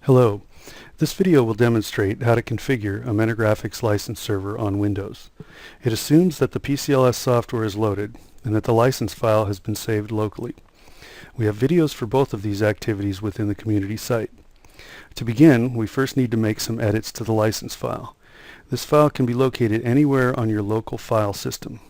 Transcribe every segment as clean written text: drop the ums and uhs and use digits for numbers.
Hello. This video will demonstrate how to configure a MetaGraphics license server on Windows. It assumes that the PCLS software is loaded and that the license file has been saved locally. We have videos for both of these activities within the community site. To begin, we first need to make some edits to the license file. This file can be located anywhere on your local file system.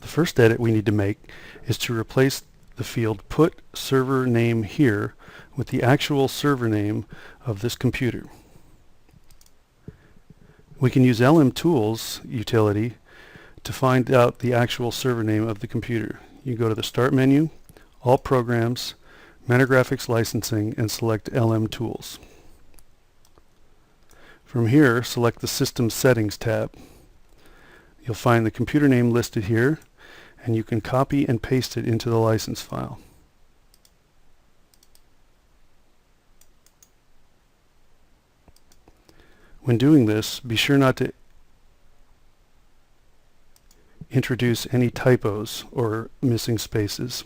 The first edit we need to make is to replace the field Put Server Name Here with the actual server name of this computer. We can use LM-Tools utility to find out the actual server name of the computer. You go to the Start menu, All Programs, MetaGraphics Licensing, and select LM-Tools. From here, select the System Settings tab. You'll find the computer name listed here, and you can copy and paste it into the license file. When doing this, be sure not to introduce any typos or missing spaces.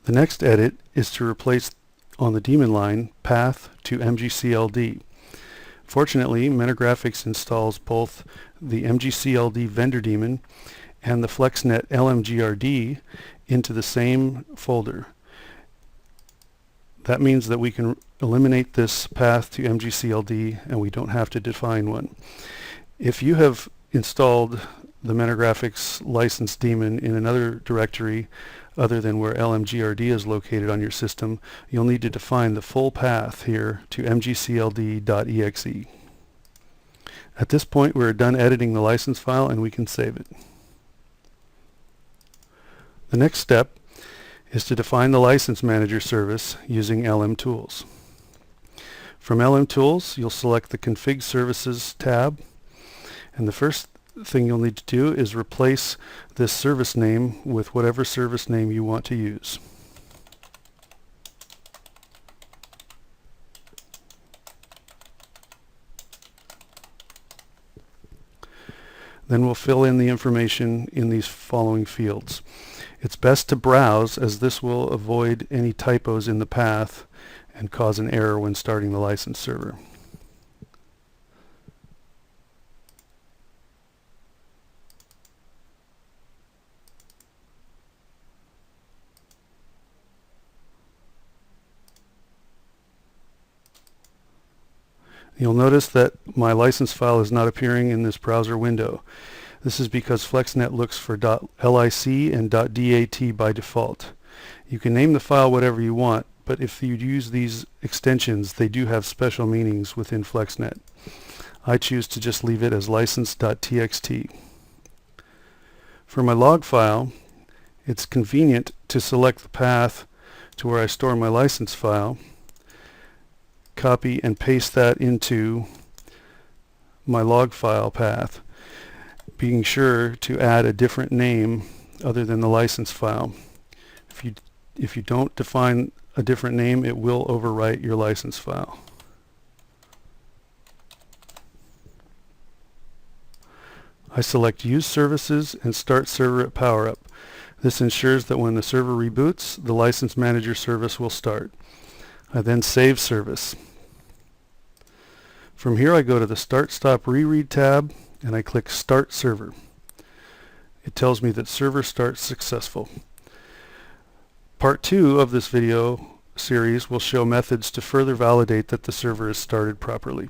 The next edit is to replace on the daemon line path to MGCLD. Fortunately, MetaGraphics installs both the MGCLD vendor daemon and the FlexNet LMGRD into the same folder. That means that we can eliminate this path to MGCLD and we don't have to define one. If you have installed the MetaGraphics license daemon in another directory other than where LMGRD is located on your system, you'll need to define the full path here to mgcld.exe. At this point, we're done editing the license file and we can save it. The next step is to define the License Manager service using LM-Tools. From LM-Tools, you'll select the Config Services tab, and the first thing you'll need to do is replace this service name with whatever service name you want to use. Then we'll fill in the information in these following fields. It's best to browse, as this will avoid any typos in the path and cause an error when starting the license server. You'll notice that my license file is not appearing in this browser window. This is because FlexNet looks for .lic and .dat by default. You can name the file whatever you want, but if you use these extensions, they do have special meanings within FlexNet. I choose to just leave it as license.txt. For my log file, it's convenient to select the path to where I store my license file, copy and paste that into my log file path, being sure to add a different name other than the license file. If you don't define a different name, it will overwrite your license file. I select Use Services and Start Server at PowerUp. This ensures that when the server reboots, the License Manager service will start. I then save service. From here I go to the Start Stop Reread tab and I click Start Server. It tells me that server starts successful. Part 2 of this video series will show methods to further validate that the server is started properly.